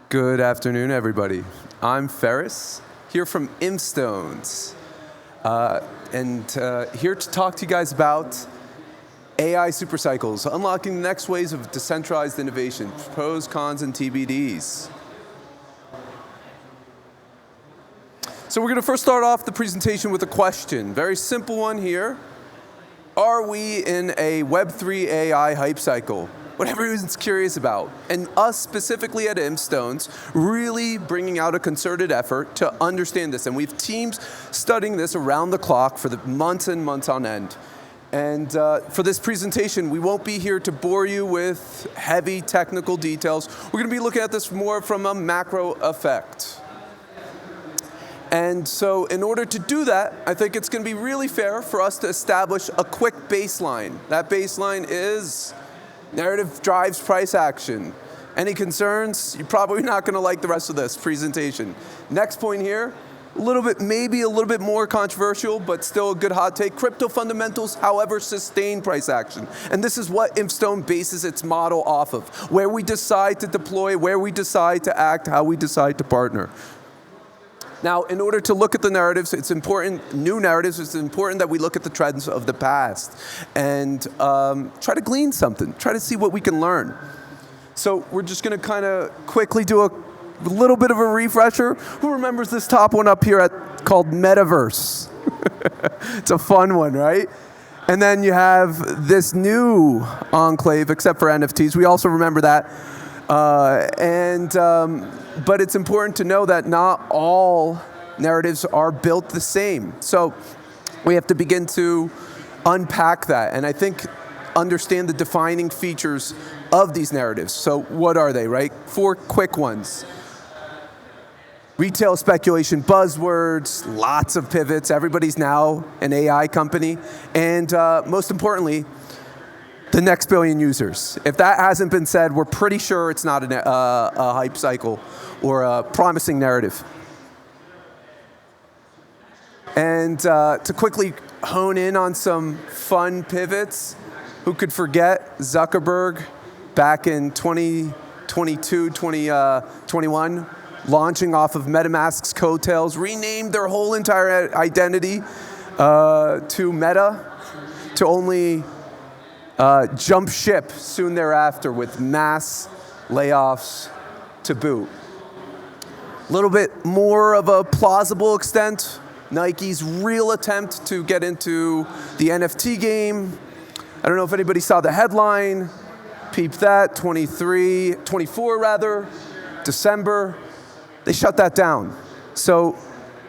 Good afternoon, everybody. I'm Faris, here from InfStones, and here to talk to you guys about AI supercycles, unlocking the next waves of decentralized innovation, pros, cons, and TBDs. So we're going to first start off the presentation with a question. Very simple one here. Are we in a Web3 AI hype cycle? What everyone's curious about. And us specifically at InfStones really bringing out a concerted effort to understand this. And we have teams studying this around the clock for the months and months on end. And for this presentation, we won't be here to bore you with heavy technical details. We're going to be looking at this more from a macro effect. And so in order to do that, I think it's going to be really fair for us to establish a quick baseline. That baseline is narrative drives price action. Any concerns? You're probably not going to like the rest of this presentation. Next point here, maybe a little bit more controversial, but still a good hot take. Crypto fundamentals, however, sustain price action. And this is what InfStone bases its model off of, where we decide to deploy, where we decide to act, how we decide to partner. Now, in order to look at the narratives, it's important, new narratives, it's important that we look at the trends of the past and try to glean something, try to see what we can learn. So we're just going to kind of quickly do a little bit of a refresher. Who remembers this top one up here called Metaverse? It's a fun one, right? And then you have this new enclave, except for NFTs. We also remember that. But it's important to know that not all narratives are built the same. So we have to begin to unpack that, and I think understand the defining features of these narratives. So what are they, right? 4 quick ones. Retail speculation, buzzwords, lots of pivots. Everybody's now an AI company. And most importantly, the next billion users. If that hasn't been said, we're pretty sure it's not a hype cycle or a promising narrative. And to quickly hone in on some fun pivots, who could forget Zuckerberg back in 2022, 2021, launching off of MetaMask's coattails, renamed their whole entire identity to Meta, to only jump ship soon thereafter with mass layoffs to boot. A little bit more of a plausible extent, Nike's real attempt to get into the NFT game. I don't know if anybody saw the headline, peeped that, 24 rather, December. They shut that down. So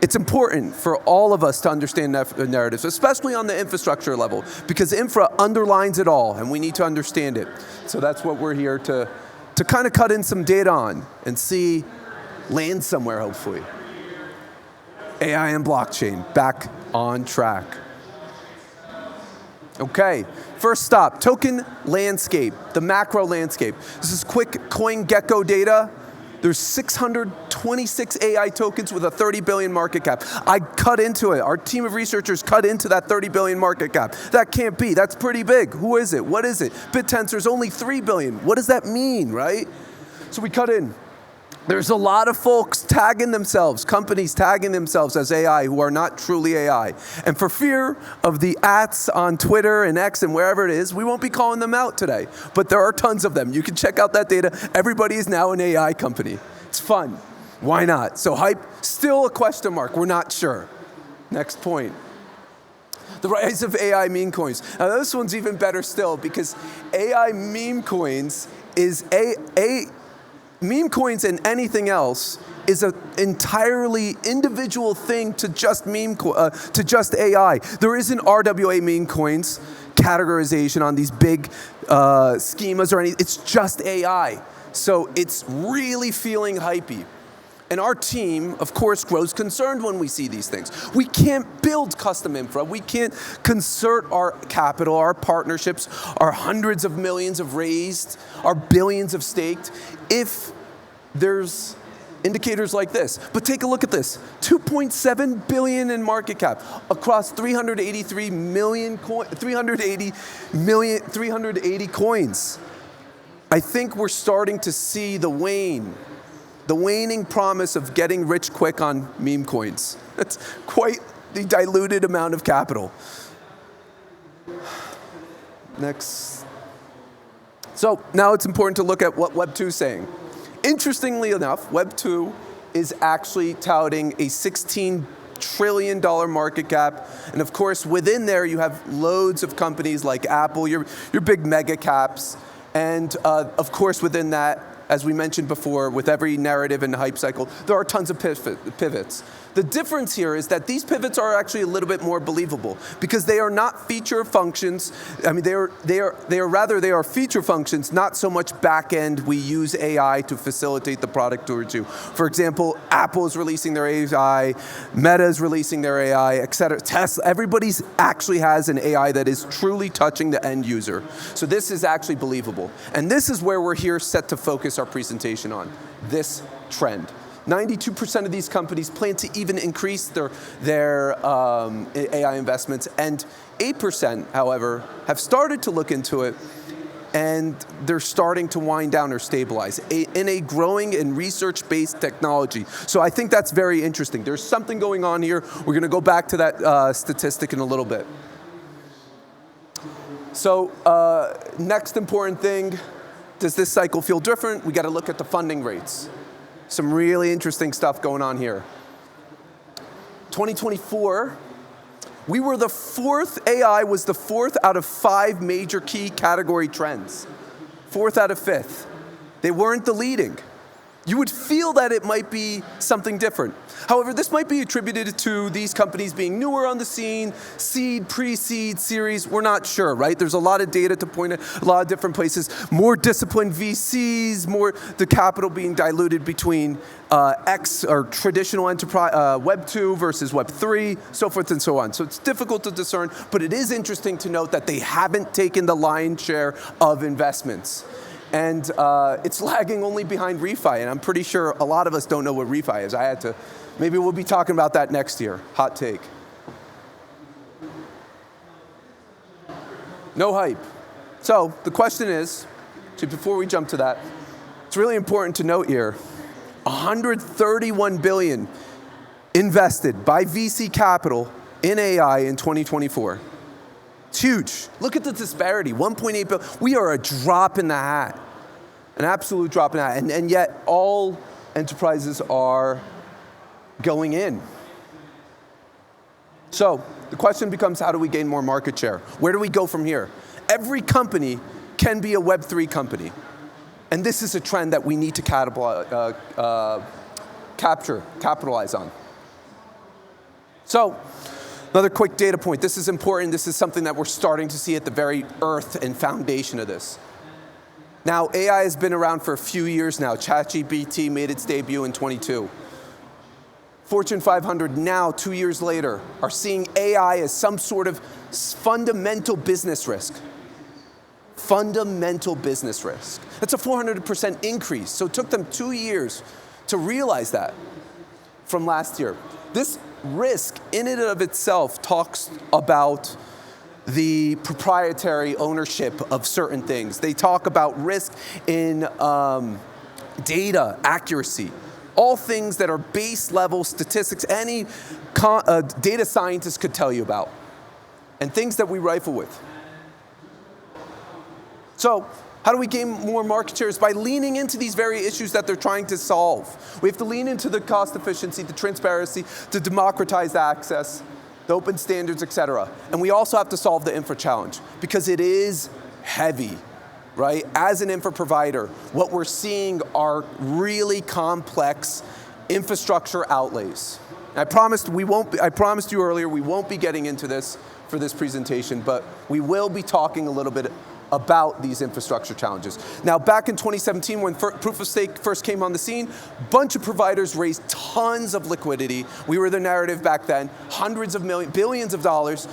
it's important for all of us to understand narratives, especially on the infrastructure level, because infra underlines it all, and we need to understand it. So that's what we're here to kind of cut in some data on and see land somewhere, hopefully. AI and blockchain, back on track. Okay, first stop, token landscape, the macro landscape. This is quick CoinGecko data. There's 626 AI tokens with a 30 billion market cap. I cut into it. Our team of researchers cut into that 30 billion market cap. That can't be. That's pretty big. Who is it? What is it? BitTensor's only 3 billion. What does that mean, right? So we cut in. There's a lot of folks tagging themselves, companies tagging themselves as AI who are not truly AI. And for fear of the ats on Twitter and X and wherever it is, we won't be calling them out today. But there are tons of them. You can check out that data. Everybody is now an AI company. It's fun. Why not? So hype, still a question mark. We're not sure. Next point. The rise of AI meme coins. Now this one's even better still because AI meme coins is meme coins and anything else is an entirely individual thing to just to just AI. There isn't RWA meme coins categorization on these big schemas or anything. It's just AI. So it's really feeling hypey. And our team, of course, grows concerned when we see these things. We can't build custom infra. We can't concert our capital, our partnerships, our hundreds of millions of raised, our billions of staked, if there's indicators like this. But take a look at this. 2.7 billion in market cap across 380 million coins. I think we're starting to see the the waning promise of getting rich quick on meme coins. That's quite the diluted amount of capital. Next. So now it's important to look at what Web 2 is saying. Interestingly enough, Web 2 is actually touting a $16 trillion market cap. And of course, within there, you have loads of companies like Apple, your big mega caps. And of course, within that, as we mentioned before, with every narrative and hype cycle, there are tons of pivots. The difference here is that these pivots are actually a little bit more believable because they are not feature functions. I mean, they are feature functions, not so much back end. We use AI to facilitate the product towards you. For example, Apple is releasing their AI, Meta is releasing their AI, et cetera. Tesla, everybody's actually has an AI that is truly touching the end user. So this is actually believable. And this is where we're here set to focus our presentation on, this trend. 92% of these companies plan to even increase their AI investments, and 8%, however, have started to look into it, and they're starting to wind down or stabilize in a growing and research-based technology. So I think that's very interesting. There's something going on here. We're going to go back to that statistic in a little bit. So next important thing, does this cycle feel different? We got to look at the funding rates. Some really interesting stuff going on here. 2024, AI was the fourth out of 5 major key category trends. Fourth out of 5th. They weren't the leading. You would feel that it might be something different. However, this might be attributed to these companies being newer on the scene, seed, pre-seed, series, we're not sure, right? There's a lot of data to point at a lot of different places. More disciplined VCs, more the capital being diluted between traditional enterprise, Web 2 versus Web 3, so forth and so on. So it's difficult to discern, but it is interesting to note that they haven't taken the lion's share of investments. And it's lagging only behind refi, and I'm pretty sure a lot of us don't know what refi is. Maybe we'll be talking about that next year. Hot take. No hype. So the question is, before we jump to that, it's really important to note here, 131 billion invested by VC capital in AI in 2024. It's huge. Look at the disparity, 1.8 billion. We are a drop in the hat, an absolute drop in the hat. And yet all enterprises are going in. So the question becomes, how do we gain more market share? Where do we go from here? Every company can be a Web 3 company. And this is a trend that we need to capitalize on. So, another quick data point. This is important. This is something that we're starting to see at the very earth and foundation of this. Now, AI has been around for a few years now. ChatGPT made its debut in 22. Fortune 500 now, 2 years later, are seeing AI as some sort of fundamental business risk. Fundamental business risk. That's a 400% increase. So it took them 2 years to realize that from last year. This risk in and of itself talks about the proprietary ownership of certain things. They talk about risk in data accuracy. All things that are base level statistics any data scientist could tell you about. And things that we rifle with. So, how do we gain more market shares? By leaning into these very issues that they're trying to solve. We have to lean into the cost efficiency, the transparency, the democratized access, the open standards, et cetera. And we also have to solve the infra challenge because it is heavy, right? As an infra provider, what we're seeing are really complex infrastructure outlays. I promised you earlier we won't be getting into this for this presentation, but we will be talking a little bit about these infrastructure challenges. Now, back in 2017, when proof of stake first came on the scene, a bunch of providers raised tons of liquidity. We were the narrative back then, hundreds of billions of dollars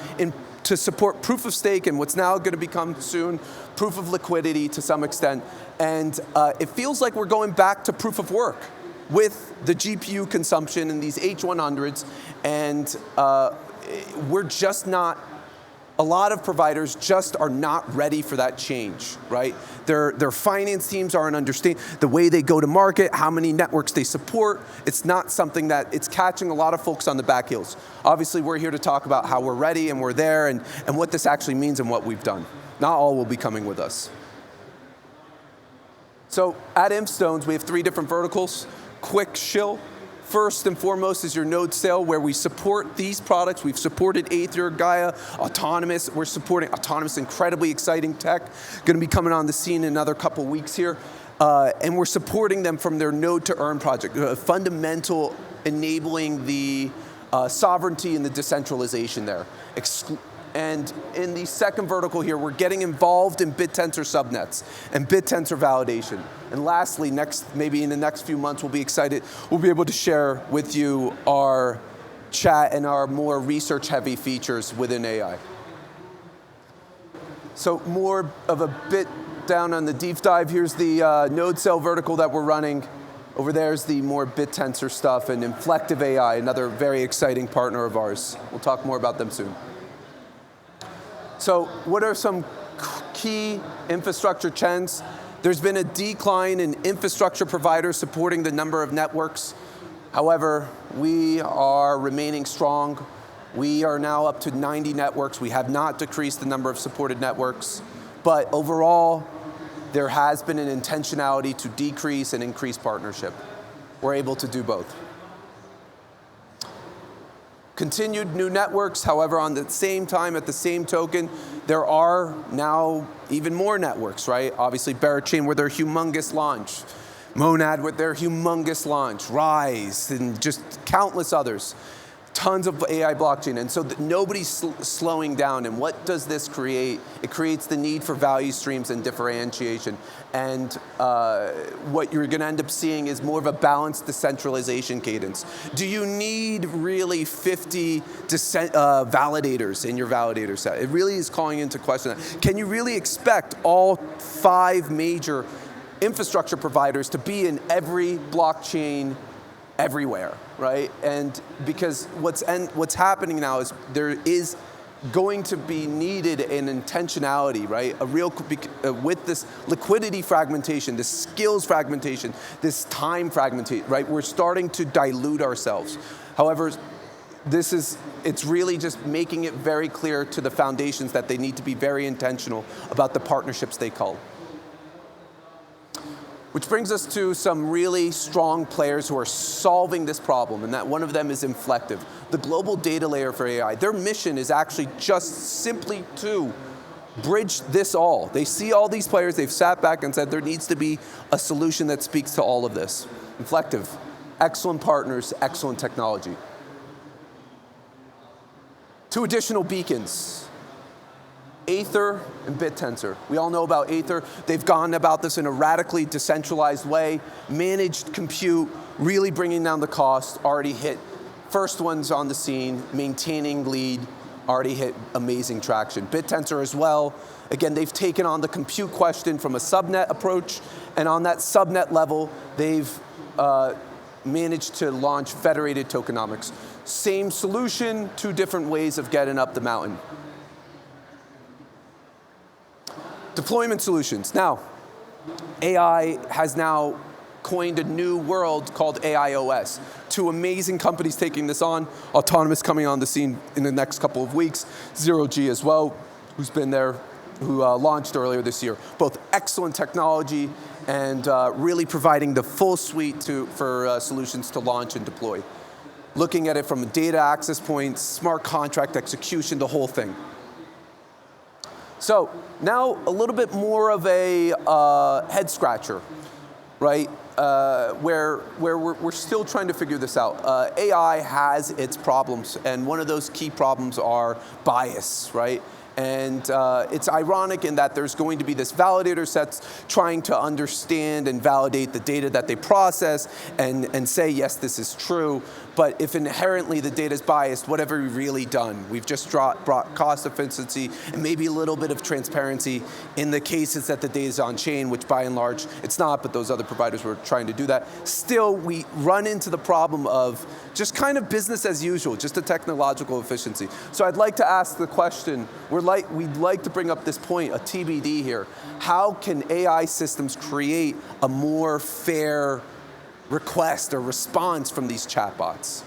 to support proof of stake and what's now going to become soon proof of liquidity to some extent. And it feels like we're going back to proof of work with the GPU consumption and these H100s, and we're just not a lot of providers just are not ready for that change, right? Their finance teams aren't understanding the way they go to market, how many networks they support. It's not something that, it's catching a lot of folks on the back heels. Obviously, we're here to talk about how we're ready and we're there and what this actually means and what we've done. Not all will be coming with us. So at InfStones, we have 3 different verticals. Quick shill. First and foremost is your node sale, where we support these products. We've supported Aether, Gaia, Autonomous. We're supporting Autonomous, incredibly exciting tech. Going to be coming on the scene in another couple weeks here. And we're supporting them from their node to earn project, fundamental enabling the sovereignty and the decentralization there. And in the second vertical here, we're getting involved in BitTensor subnets and BitTensor validation. And lastly, maybe in the next few months, we'll be excited. We'll be able to share with you our chat and our more research-heavy features within AI. So more of a bit down on the deep dive. Here's the node cell vertical that we're running. Over there is the more BitTensor stuff, and Inflective AI, another very exciting partner of ours. We'll talk more about them soon. So what are some key infrastructure trends? There's been a decline in infrastructure providers supporting the number of networks. However, we are remaining strong. We are now up to 90 networks. We have not decreased the number of supported networks. But overall, there has been an intentionality to decrease and increase partnership. We're able to do both. Continued new networks, however, on the same time, at the same token, there are now even more networks, right? Obviously, Berachain with their humongous launch, Monad with their humongous launch, Rise, and just countless others. Tons of AI blockchain, and so nobody's slowing down. And what does this create? It creates the need for value streams and differentiation. And what you're going to end up seeing is more of a balanced decentralization cadence. Do you need really 50 validators in your validator set? It really is calling into question that. Can you really expect all 5 major infrastructure providers to be in every blockchain everywhere, right? And because what's happening now is there is going to be needed an intentionality, right? A real, with this liquidity fragmentation, this skills fragmentation, this time fragmentation, right? We're starting to dilute ourselves. However, it's really just making it very clear to the foundations that they need to be very intentional about the partnerships they call. Which brings us to some really strong players who are solving this problem, and that one of them is Inflective, the global data layer for AI. Their mission is actually just simply to bridge this all. They see all these players, they've sat back and said there needs to be a solution that speaks to all of this. Inflective, excellent partners, excellent technology. 2 additional beacons. Aether and BitTensor. We all know about Aether. They've gone about this in a radically decentralized way, managed compute, really bringing down the cost, already hit first ones on the scene, maintaining lead, already hit amazing traction. BitTensor as well. Again, they've taken on the compute question from a subnet approach, and on that subnet level, they've managed to launch federated tokenomics. Same solution, 2 different ways of getting up the mountain. Deployment solutions. Now, AI has now coined a new world called AIOS. 2 amazing companies taking this on. Autonomous coming on the scene in the next couple of weeks. Zero G as well, who's been there, who launched earlier this year. Both excellent technology and really providing the full suite for solutions to launch and deploy. Looking at it from a data access point, smart contract execution, the whole thing. So now a little bit more of a head scratcher, right? Where we're still trying to figure this out. AI has its problems, and one of those key problems are bias, right? And it's ironic in that there's going to be this validator sets trying to understand and validate the data that they process and say, yes, this is true. But if inherently the data is biased, what have we really done? We've just brought cost efficiency and maybe a little bit of transparency in the cases that the data is on chain, which by and large it's not, but those other providers were trying to do that. Still, we run into the problem of just kind of business as usual, just a technological efficiency. So I'd like to ask the question, we'd like to bring up this point, a TBD here. How can AI systems create a more fair request or response from these chatbots?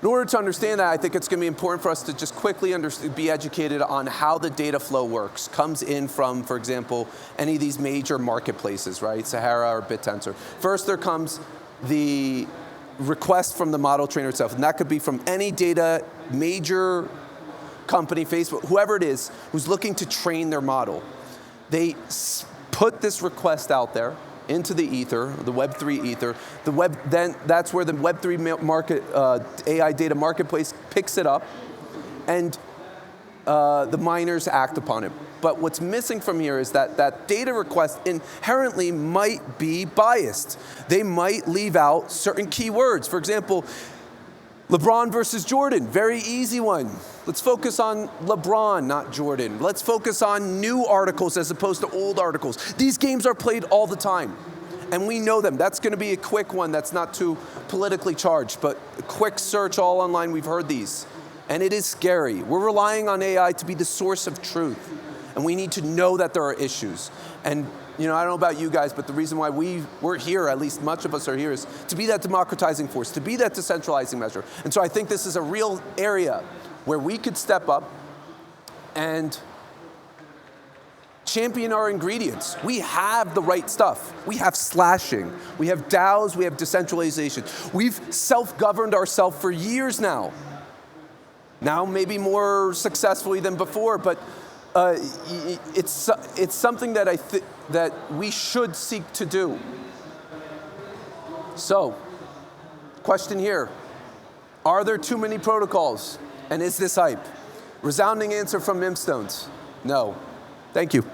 In order to understand that, I think it's going to be important for us to just quickly be educated on how the data flow works. Comes in from, for example, any of these major marketplaces, right? Sahara or BitTensor. First, there comes the request from the model trainer itself, and that could be from any data major company, Facebook, whoever it is, who's looking to train their model. They put this request out there into the ether, the Web3 ether. Then that's where the Web3 market, AI data marketplace picks it up, and the miners act upon it. But what's missing from here is that that data request inherently might be biased. They might leave out certain keywords. For example, LeBron versus Jordan, very easy one. Let's focus on LeBron, not Jordan. Let's focus on new articles as opposed to old articles. These games are played all the time, and we know them. That's going to be a quick one that's not too politically charged, but a quick search all online, we've heard these. And it is scary. We're relying on AI to be the source of truth, and we need to know that there are issues. And I don't know about you guys, but the reason why we're here, at least much of us are here, is to be that democratizing force, to be that decentralizing measure. And so I think this is a real area where we could step up and champion our ingredients. We have the right stuff. We have slashing. We have DAOs. We have decentralization. We've self-governed ourselves for years now. Now maybe more successfully than before, but it's something that that we should seek to do. So, question here: are there too many protocols, and is this hype? Resounding answer from InfStones: no. Thank you.